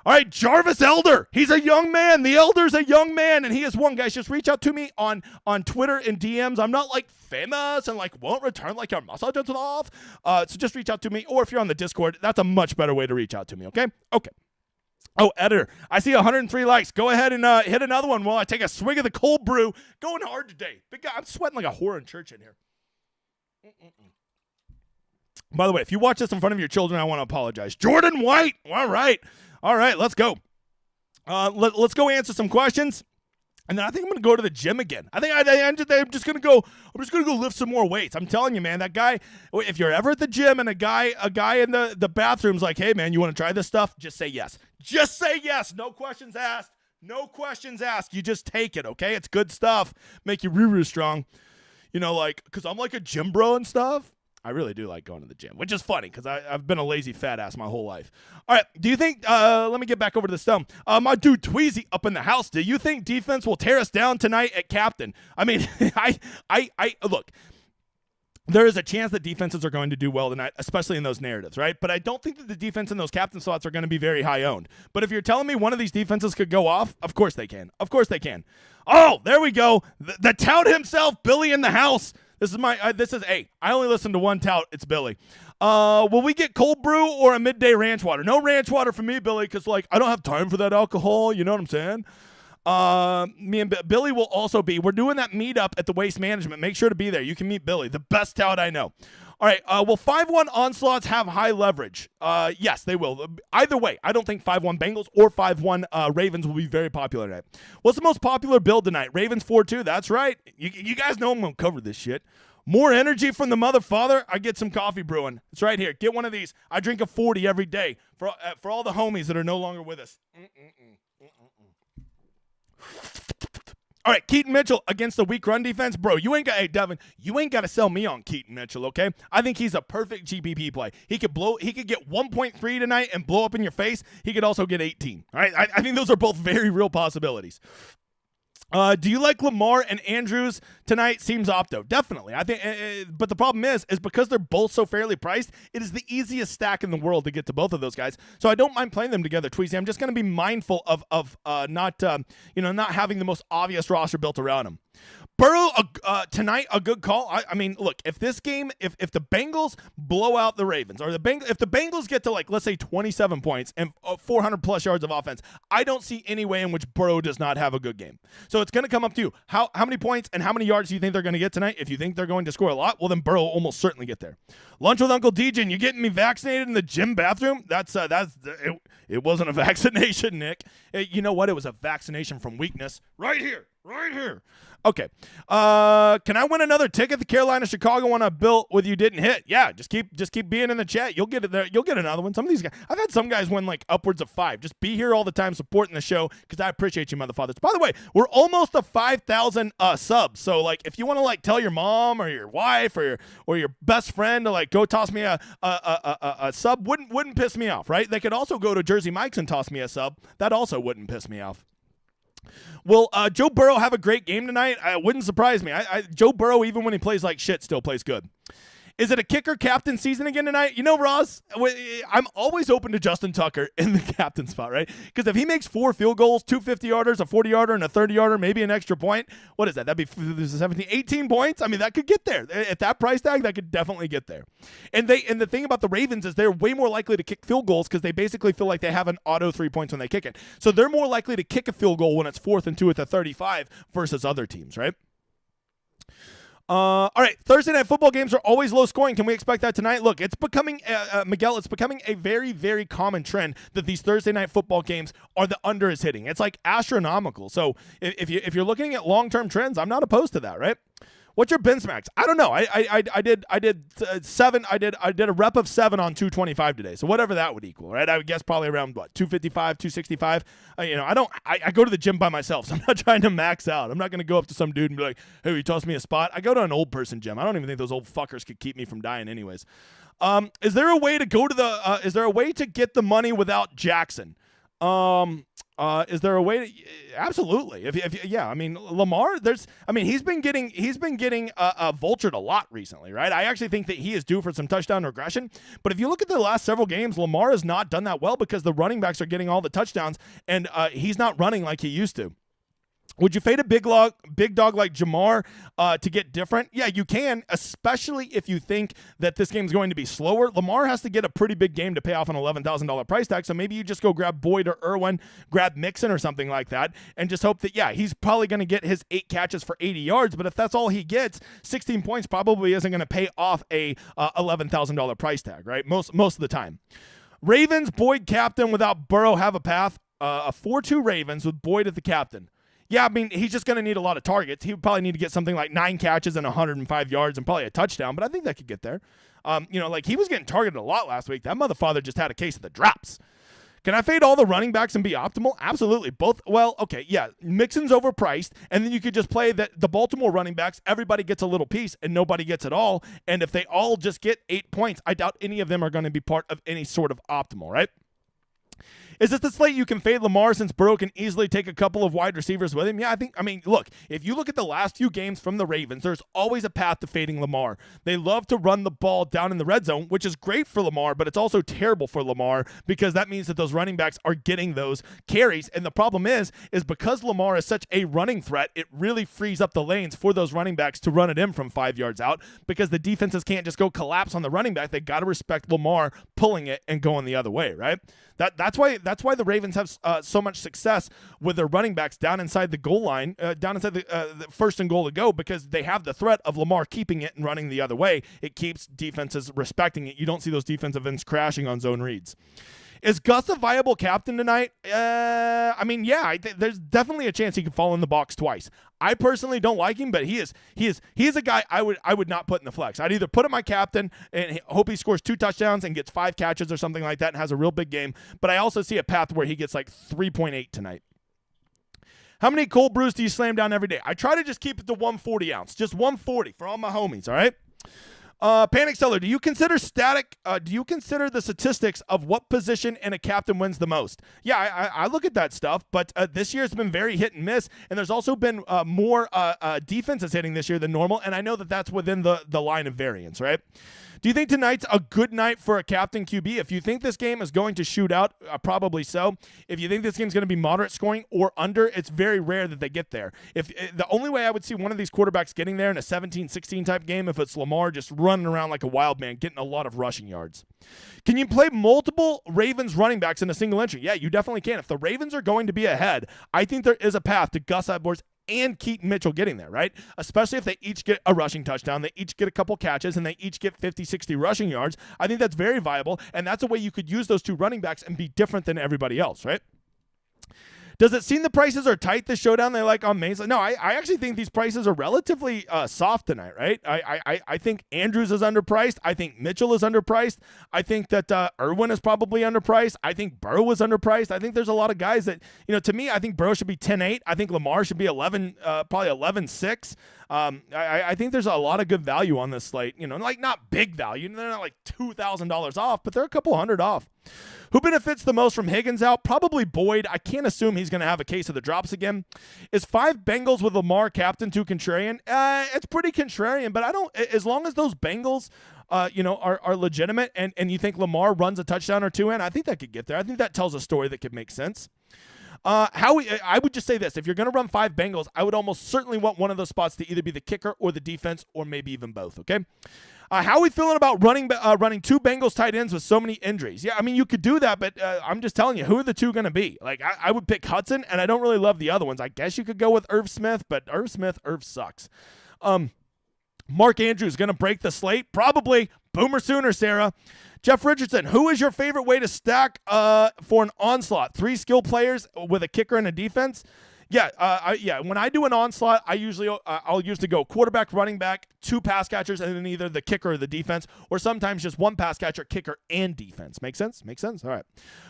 All right, Jarvis Elder. He's a young man. The Elder's a young man, and he is one. Guys, just reach out to me on Twitter and DMs. I'm not, like, famous and, like, won't return, like, your message is off. So just reach out to me, or if you're on the Discord, that's a much better way to reach out to me, okay? Okay. Oh, editor, I see 103 likes. Go ahead and hit another one while I take a swig of the cold brew. Going hard today. Big guy, I'm sweating like a whore in church in here. By the way, if you watch this in front of your children, I want to apologize. Jordan White. All right, let's go. Let's go answer some questions. And then I think I'm going to go to the gym again. I'm just going to go lift some more weights. I'm telling you, man, that guy, if you're ever at the gym and a guy in the bathroom's like, hey, man, you want to try this stuff? Just say yes. Just say yes. No questions asked. No questions asked. You just take it, okay? It's good stuff. Make you real strong. You know, like, because I'm like a gym bro and stuff. I really do like going to the gym, which is funny because I've been a lazy fat ass my whole life. All right, do you think, let me get back over to the stone. My dude Tweezy up in the house, do you think defense will tear us down tonight at captain? I mean, I look, there is a chance that defenses are going to do well tonight, especially in those narratives, right? But I don't think that the defense in those captain slots are going to be very high owned. But if you're telling me one of these defenses could go off, of course they can. Of course they can. Oh, there we go. The tout himself, Billy in the house. This is I only listen to one tout. It's Billy. Will we get cold brew or a midday ranch water? No ranch water for me, Billy, because, like, I don't have time for that alcohol. You know what I'm saying? Me and Billy will also be. We're doing that meetup at the Waste Management. Make sure to be there. You can meet Billy, the best tout I know. All right, will 5-1 onslaughts have high leverage? Yes, they will. Either way, I don't think 5-1 Bengals or 5-1 Ravens will be very popular tonight. What's the most popular build tonight? Ravens 4-2. That's right. You guys know I'm going to cover this shit. More energy from the motherfather. I get some coffee brewing. It's right here. Get one of these. I drink a 40 every day for all the homies that are no longer with us. All right, Keaton Mitchell against the weak run defense. Bro, Devin, you ain't got to sell me on Keaton Mitchell, okay? I think he's a perfect GPP play. He could get 1.3 tonight and blow up in your face. He could also get 18. All right, I think those are both very real possibilities. Do you like Lamar and Andrews tonight? Seems opto. Definitely. I think, but the problem is because they're both so fairly priced, it is the easiest stack in the world to get to both of those guys. So I don't mind playing them together, Tweezy. I'm just going to be mindful of not having the most obvious roster built around them. Burrow tonight, a good call. I mean, look, if this game, if the Bengals blow out the Ravens, or if the Bengals get to, like, let's say 27 points and 400 plus yards of offense, I don't see any way in which Burrow does not have a good game. So it's going to come up to you. How many points and how many yards do you think they're going to get tonight? If you think they're going to score a lot, well, then Burrow will almost certainly get there. Lunch with Uncle DJ, and you getting me vaccinated in the gym bathroom? It wasn't a vaccination, Nick. You know what? It was a vaccination from weakness. Right here. Okay. Can I win another ticket? The Carolina-Chicago one I built with you didn't hit. Yeah, just keep being in the chat. You'll get it there. You'll get another one. Some of these guys, I've had some guys win like upwards of 5. Just be here all the time supporting the show because I appreciate you, motherfuckers. By the way, we're almost to 5,000 subs. So, like, if you want to, like, tell your mom or your wife or your best friend to, like, go toss me a sub, wouldn't piss me off, right? They could also go to Jersey Mike's and toss me a sub. That also wouldn't piss me off. Will Joe Burrow have a great game tonight? It wouldn't surprise me. Joe Burrow, even when he plays like shit, still plays good. Is it a kicker captain season again tonight? You know, Ross, I'm always open to Justin Tucker in the captain spot, right? Because if he makes 4 field goals, 2 50-yarders, a 40-yarder, and a 30-yarder, maybe an extra point, what is that? That'd be 17, 18 points? I mean, that could get there. At that price tag, that could definitely get there. And the thing about the Ravens is they're way more likely to kick field goals because they basically feel like they have an auto 3 points when they kick it. So they're more likely to kick a field goal when it's 4th and 2 at the 35 versus other teams, right? All right, Thursday night football games are always low scoring. Can we expect that tonight? Look, it's becoming, Miguel, it's becoming a very, very common trend that these Thursday night football games are the under is hitting. It's like astronomical. So if you're looking at long-term trends, I'm not opposed to that, right? What's your bench max? I don't know. I did 7. I did a rep of 7 on 225 today. So whatever that would equal, right? I would guess probably around what, 255, 265. I go to the gym by myself, so I'm not trying to max out. I'm not going to go up to some dude and be like, "Hey, you toss me a spot." I go to an old person gym. I don't even think those old fuckers could keep me from dying, anyways. Is there a way to go to the? Is there a way to get the money without Jackson? Is there a way to? Absolutely. I mean, Lamar, he's been getting vultured a lot recently, right? I actually think that he is due for some touchdown regression. But if you look at the last several games, Lamar has not done that well because the running backs are getting all the touchdowns and he's not running like he used to. Would you fade a big dog like Jamar to get different? Yeah, you can, especially if you think that this game's going to be slower. Lamar has to get a pretty big game to pay off an $11,000 price tag, so maybe you just go grab Boyd or Irwin, grab Mixon or something like that, and just hope that, yeah, he's probably going to get his 8 catches for 80 yards, but if that's all he gets, 16 points probably isn't going to pay off a $11,000 price tag, right? Most of the time. Ravens, Boyd captain without Burrow have a path. A 4-2 Ravens with Boyd at the captain. Yeah, I mean, he's just going to need a lot of targets. He would probably need to get something like 9 catches and 105 yards and probably a touchdown, but I think that could get there. Like he was getting targeted a lot last week. That motherfather just had a case of the drops. Can I fade all the running backs and be optimal? Absolutely. Both. Well, okay, yeah. Mixon's overpriced, and then you could just play the Baltimore running backs. Everybody gets a little piece, and nobody gets it all. And if they all just get 8 points, I doubt any of them are going to be part of any sort of optimal, right? Is this the slate you can fade Lamar since Burrow can easily take a couple of wide receivers with him? Yeah, look, if you look at the last few games from the Ravens, there's always a path to fading Lamar. They love to run the ball down in the red zone, which is great for Lamar, but it's also terrible for Lamar because that means that those running backs are getting those carries. And the problem is because Lamar is such a running threat, it really frees up the lanes for those running backs to run it in from 5 yards out because the defenses can't just go collapse on the running back. They got to respect Lamar pulling it and going the other way, right? That's why the Ravens have so much success with their running backs down inside the goal line, down inside the first and goal to go, because they have the threat of Lamar keeping it and running the other way. It keeps defenses respecting it. You don't see those defensive ends crashing on zone reads. Is Gus a viable captain tonight? There's definitely a chance he could fall in the box twice. I personally don't like him, but he is a guy I would not put in the flex. I'd either put him my captain and hope he scores 2 touchdowns and gets 5 catches or something like that and has a real big game. But I also see a path where he gets like 3.8 tonight. How many cold brews do you slam down every day? I try to just keep it to 140 ounce, just 140 for all my homies. All right. Panic Seller, do you consider the statistics of what position and a captain wins the most? Yeah, I look at that stuff, but this year it's been very hit and miss, and there's also been more defenses hitting this year than normal, and I know that that's within the line of variance, right? Do you think tonight's a good night for a captain QB? If you think this game is going to shoot out, probably so. If you think this game's going to be moderate scoring or under, it's very rare that they get there. If the only way I would see one of these quarterbacks getting there in a 17-16 type game, if it's Lamar just running around like a wild man, getting a lot of rushing yards. Can you play multiple Ravens running backs in a single entry? Yeah, you definitely can. If the Ravens are going to be ahead, I think there is a path to Gus Edwards and Keaton Mitchell getting there, right? Especially if they each get a rushing touchdown, they each get a couple catches, and they each get 50, 60 rushing yards. I think that's very viable, and that's a way you could use those two running backs and be different than everybody else, right? Does it seem the prices are tight this showdown? They like on Mains? No, I actually think these prices are relatively soft tonight, right? I think Andrews is underpriced. I think Mitchell is underpriced. I think that Irwin is probably underpriced. I think Burrow is underpriced. I think there's a lot of guys that, to me, I think Burrow should be 10-8. I think Lamar should be probably 11-6. I think there's a lot of good value on this slate. Like not big value. They're not like $2,000 off, but they're a couple hundred off. Who benefits the most from Higgins out? Probably Boyd. I can't assume he's going to have a case of the drops again. Is 5 Bengals with Lamar captain too contrarian? It's pretty contrarian, but I don't. As long as those Bengals, are legitimate, and you think Lamar runs a touchdown or two in, I think that could get there. I think that tells a story that could make sense. I would just say this. If you're going to run 5 Bengals, I would almost certainly want one of those spots to either be the kicker or the defense, or maybe even both, okay? How are we feeling about running 2 Bengals tight ends with so many injuries? Yeah, I mean, you could do that, but I'm just telling you, who are the two going to be? Like, I would pick Hudson, and I don't really love the other ones. I guess you could go with Irv Smith, but Irv sucks. Mark Andrews going to break the slate? Probably. Boomer sooner, Sarah. Jeff Richardson, who is your favorite way to stack for an onslaught? 3 skill players with a kicker and a defense? Yeah, when I do an onslaught, I'll usually go quarterback, running back, 2 pass catchers, and then either the kicker or the defense, or sometimes just 1 pass catcher, kicker, and defense. Make sense? All right.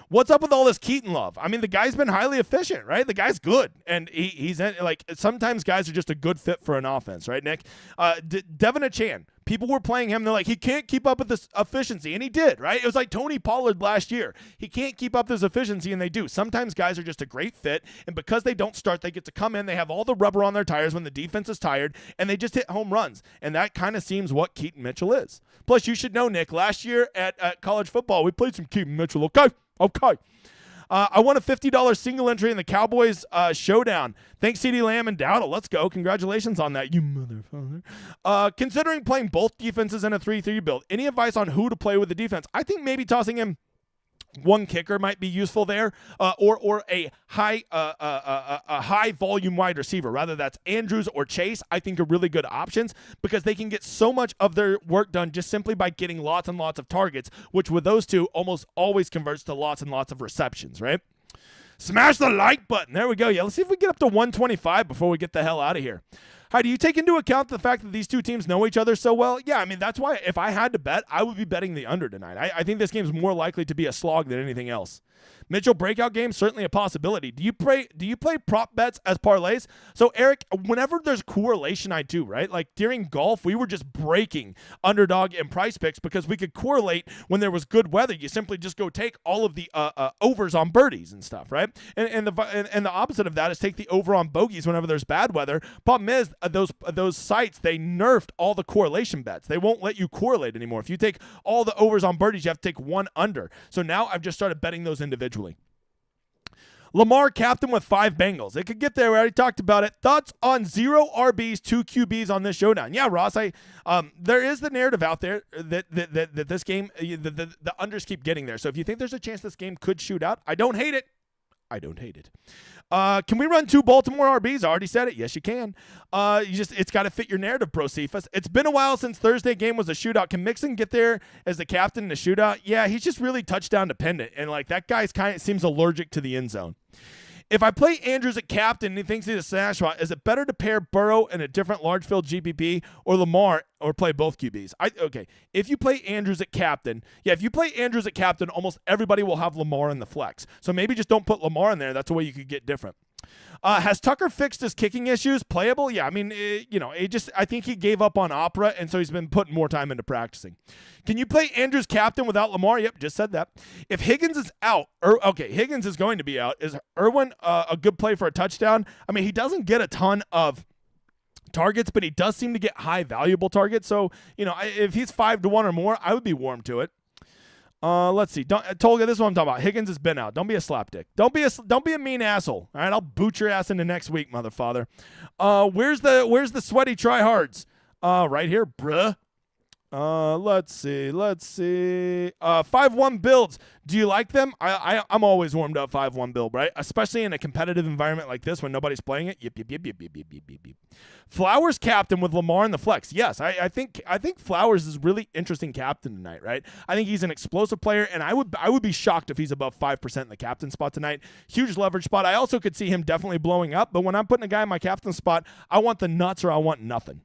What's up with all this Keaton love? I mean, the guy's been highly efficient, right? The guy's good, and he's like, sometimes guys are just a good fit for an offense, right, Nick? Devin Achane. People were playing him. They're like, he can't keep up with this efficiency. And he did, right? It was like Tony Pollard last year. He can't keep up this efficiency, and they do. Sometimes guys are just a great fit, and because they don't start, they get to come in. They have all the rubber on their tires when the defense is tired, and they just hit home runs. And that kind of seems what Keaton Mitchell is. Plus, you should know, Nick, last year at college football, we played some Keaton Mitchell. Okay. I won a $50 single entry in the Cowboys Showdown. Thanks, CeeDee Lamb and Dowdle. Let's go. Congratulations on that, you motherfucker. Considering playing both defenses in a 3-3 build, any advice on who to play with the defense? I think maybe tossing him 1 kicker might be useful there, or a high volume wide receiver. Rather that's Andrews or Chase. I think are really good options because they can get so much of their work done just simply by getting lots and lots of targets, which with those two almost always converts to lots and lots of receptions, right? Smash the like button. There we go. Yeah, let's see if we get up to 125 before we get the hell out of here. Hi, do you take into account the fact that these two teams know each other so well? Yeah, I mean, that's why if I had to bet, I would be betting the under tonight. I think this game's more likely to be a slog than anything else. Mitchell breakout game, certainly a possibility. Do you play prop bets as parlays? So, Eric, whenever there's correlation, I do, right? Like during golf, we were just breaking underdog and price picks because we could correlate when there was good weather. You simply just go take all of the overs on birdies and stuff, right? And the opposite of that is take the over on bogeys whenever there's bad weather. Problem is, those sites, they nerfed all the correlation bets. They won't let you correlate anymore. If you take all the overs on birdies, you have to take 1 under. So now I've just started betting those individually. Lamar captain with 5 Bengals. It could get there. We already talked about it. Thoughts on 0 RBs, 2 QBs on this showdown? Yeah, Ross. There is the narrative out there that this game, the unders keep getting there. So if you think there's a chance this game could shoot out, I don't hate it. Can we run 2 Baltimore RBs? I already said it. Yes, you can. It's got to fit your narrative, bro. Cephas. It's been a while since Thursday game was a shootout. Can Mixon get there as the captain in the shootout? Yeah, he's just really touchdown dependent, and like that guy's kind of seems allergic to the end zone. If I play Andrews at captain and he thinks he's a smash spot, is it better to pair Burrow in a different large field GPP or Lamar or play both QBs? If you play Andrews at captain, almost everybody will have Lamar in the flex. So maybe just don't put Lamar in there. That's a way you could get different. Has Tucker fixed his kicking issues? Playable? Yeah, I mean, I think he gave up on Opera, and so he's been putting more time into practicing. Can you play Andrews captain without Lamar? Yep, just said that. If Higgins is out, Higgins is going to be out. Is Irwin a good play for a touchdown? I mean, he doesn't get a ton of targets, but he does seem to get high valuable targets. So, if he's 5-1 or more, I would be warm to it. Let's see. Tolga, this is what I'm talking about. Higgins has been out. Don't be a slapdick. Don't be a mean asshole. All right, I'll boot your ass into next week, motherfather. Where's the sweaty tryhards? Right here, bruh. Let's see. 5-1 builds. Do you like them? I'm always warmed up 5-1 build, right? Especially in a competitive environment like this when nobody's playing it. Yip. Flowers captain with Lamar in the flex. Yes, I think Flowers is really interesting captain tonight, right? I think he's an explosive player, and I would be shocked if he's above 5% in the captain spot tonight. Huge leverage spot. I also could see him definitely blowing up, but when I'm putting a guy in my captain spot, I want the nuts or I want nothing.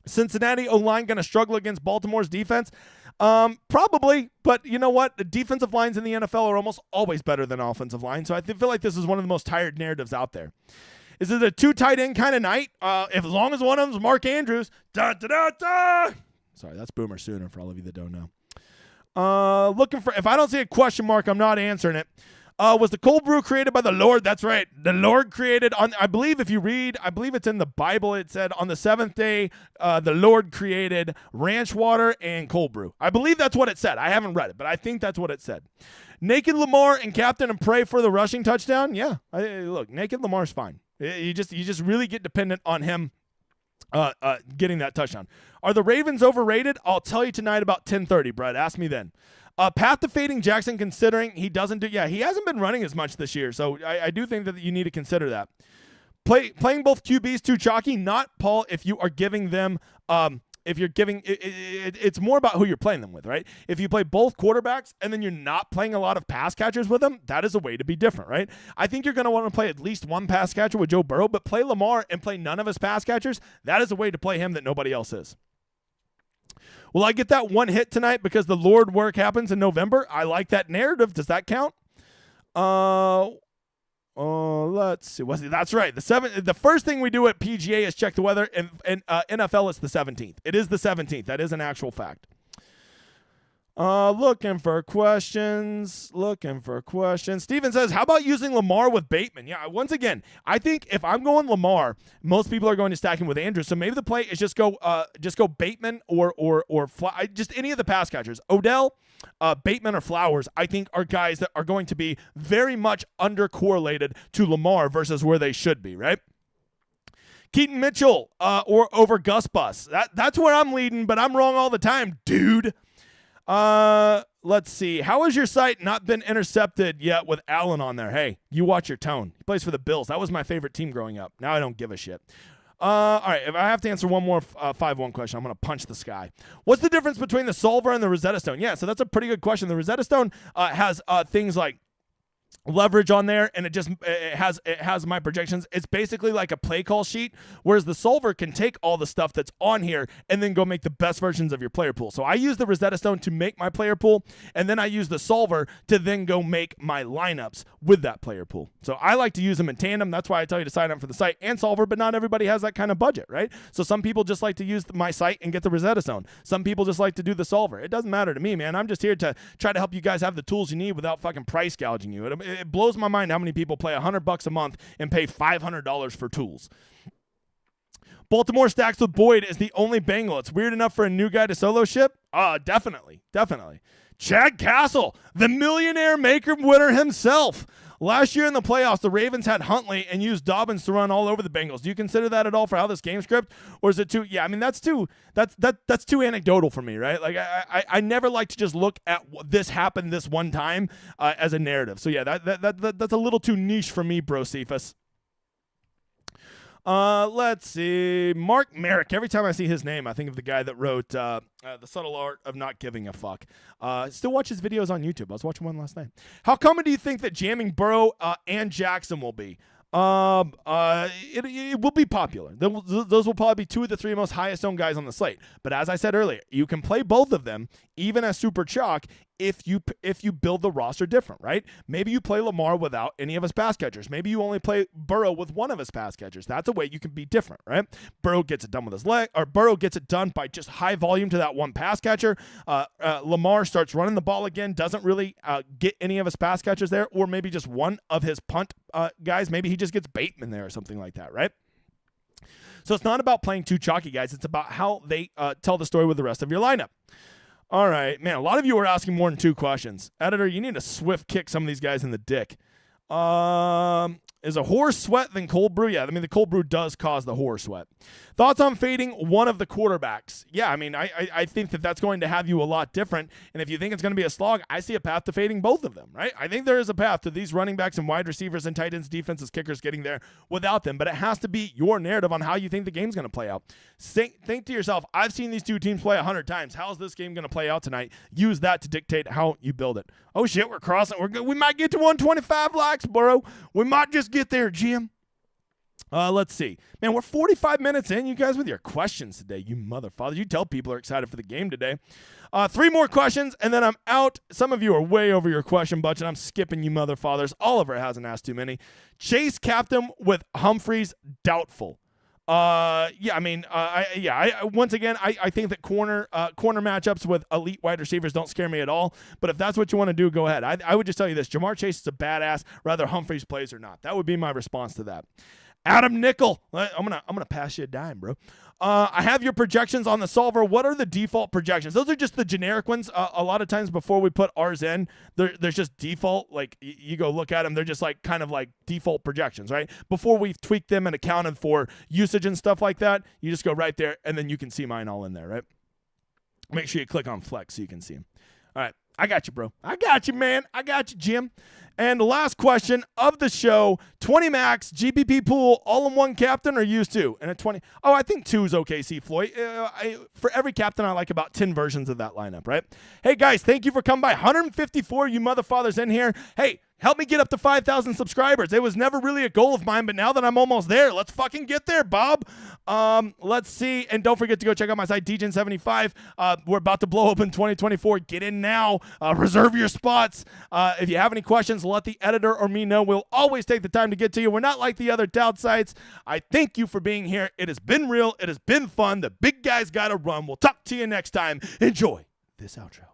Cincinnati O-line going to struggle against Baltimore's defense? Probably, but you know what? The defensive lines in the NFL are almost always better than offensive lines, so I feel like this is one of the most tired narratives out there. Is it a 2 tight end kind of night? As long as one of them is Mark Andrews. Sorry, that's Boomer Sooner for all of you that don't know. If I don't see a question mark, I'm not answering it. Was the cold brew created by the Lord? That's right. The Lord created I believe if you read, I believe it's in the Bible, it said on the 7th day, the Lord created ranch water and cold brew. I believe that's what it said. I haven't read it, but I think that's what it said. Naked Lamar and captain and pray for the rushing touchdown. Yeah. Look, naked Lamar's fine. You just really get dependent on him getting that touchdown. Are the Ravens overrated? I'll tell you tonight about 10:30, Brett. Ask me then. Path to fading Jackson, considering he hasn't been running as much this year, so I do think that you need to consider that. Playing both QBs too chalky, not Paul, if you are giving them, it's more about who you're playing them with, right? If you play both quarterbacks and then you're not playing a lot of pass catchers with them, that is a way to be different, right? I think you're going to want to play at least one pass catcher with Joe Burrow, but play Lamar and play none of his pass catchers. That is a way to play him that nobody else is. Will I get that one hit tonight because the Lord work happens in November? I like that narrative. Does that count? Let's see. That's right. The first thing we do at PGA is check the weather, and NFL it's the 17th. It is the 17th. That is an actual fact. Looking for questions. Steven says, how about using Lamar with Bateman? Yeah, once again, I think if I'm going Lamar, most people are going to stack him with Andrews. So maybe the play is just go Bateman or just any of the pass catchers. Odell, Bateman or Flowers, I think are guys that are going to be very much undercorrelated to Lamar versus where they should be, right? Keaton Mitchell or over Gus Bus. That's where I'm leading, but I'm wrong all the time, dude. Let's see. How has your site not been intercepted yet with Allen on there? Hey, you watch your tone. He plays for the Bills. That was my favorite team growing up. Now I don't give a shit. All right, if I have to answer one more 5-1 question, I'm going to punch the sky. What's the difference between the Solver and the Rosetta Stone? Yeah, so that's a pretty good question. The Rosetta Stone has things like leverage on there, and it has my projections. It's basically like a play call sheet, whereas the Solver can take all the stuff that's on here and then go make the best versions of your player pool. So I use the Rosetta Stone to make my player pool, and then I use the Solver to then go make my lineups with that player pool. So I like to use them in tandem. That's why I tell you to sign up for the site and Solver, but not everybody has that kind of budget, right? So some people just like to use my site and get the Rosetta Stone. Some people just like to do the Solver. It doesn't matter to me, man. I'm just here to try to help you guys have the tools you need without fucking price gouging you. It blows my mind how many people play $100 a month and pay $500 for tools. Baltimore stacks with Boyd is the only Bengal. It's weird enough for a new guy to solo ship? Definitely. Chad Castle, the millionaire maker winner himself. Last year in the playoffs, the Ravens had Huntley and used Dobbins to run all over the Bengals. Do you consider that at all for how this game script, or is it too? Yeah, I mean that's too anecdotal for me, right? Like I never like to just look at this happened this one time as a narrative. So yeah, that's a little too niche for me, bro, Cephas. Let's see. Mark Merrick. Every time I see his name, I think of the guy that wrote The Subtle Art of Not Giving a Fuck. Still watch his videos on YouTube. I was watching one last night. How common do you think that jamming Burrow and Jackson will be? It will be popular. Those will probably be two of the three most highest owned guys on the slate. But as I said earlier, you can play both of them, even as super chalk, if you build the roster different, right? Maybe you play Lamar without any of his pass catchers. Maybe you only play Burrow with one of his pass catchers. That's a way you can be different, right? Burrow gets it done with his leg, or Burrow gets it done by just high volume to that one pass catcher. Lamar starts running the ball again, doesn't really get any of his pass catchers there, or maybe just one of his punt guys. Maybe he just gets Bateman there or something like that, right? So it's not about playing too chalky, guys. It's about how they tell the story with the rest of your lineup. All right, man, a lot of you are asking more than 2 questions. Editor, you need to swift kick some of these guys in the dick. Is a horse sweat than cold brew? Yeah, I mean, the cold brew does cause the horse sweat. Thoughts on fading one of the quarterbacks? Yeah, I mean, I think that's going to have you a lot different. And if you think it's going to be a slog, I see a path to fading both of them, right? I think there is a path to these running backs and wide receivers and tight ends, defenses, kickers getting there without them. But it has to be your narrative on how you think the game's going to play out. Think to yourself, I've seen these 2 teams play 100 times. How's this game going to play out tonight? Use that to dictate how you build it. Oh, shit, we're crossing. We might get to 125 likes, bro. We might just get there, Jim. Let's see. Man, we're 45 minutes in, you guys, with your questions today, you motherfathers. You tell people are excited for the game today. 3 more questions, and then I'm out. Some of you are way over your question budget. I'm skipping you motherfathers. Oliver hasn't asked too many. Chase captain with Humphreys, doubtful. Yeah, I mean, once again, I think that corner matchups with elite wide receivers don't scare me at all. But if that's what you want to do, go ahead. I would just tell you this: Jamar Chase is a badass, whether Humphreys plays or not. That would be my response to that. Adam Nickel, I'm gonna pass you a dime, bro. I have your projections on the solver. What are the default projections? Those are just the generic ones. A lot of times before we put ours in, there's just default. Like you go look at them, they're just like kind of like default projections, right? Before we've tweaked them and accounted for usage and stuff like that, you just go right there, and then you can see mine all in there, right? Make sure you click on Flex so you can see them. All right, I got you, bro. I got you, man. I got you, Jim. And the last question of the show, 20 max, GPP pool, all-in-one captain or use 2? And at 20, I think 2 is okay, C. Floyd. For every captain, I like about 10 versions of that lineup, right? Hey, guys, thank you for coming by. 154 you motherfathers in here. Hey, help me get up to 5,000 subscribers. It was never really a goal of mine, but now that I'm almost there, let's fucking get there, Bob. Let's see. And don't forget to go check out my site, DGen75. We're about to blow open 2024. Get in now. Reserve your spots. If you have any questions, let the editor or me know. We'll always take the time to get to you. We're not like the other tout sites. I thank you for being here. It has been real. It has been fun. The big guys got to run. We'll talk to you next time. Enjoy this outro.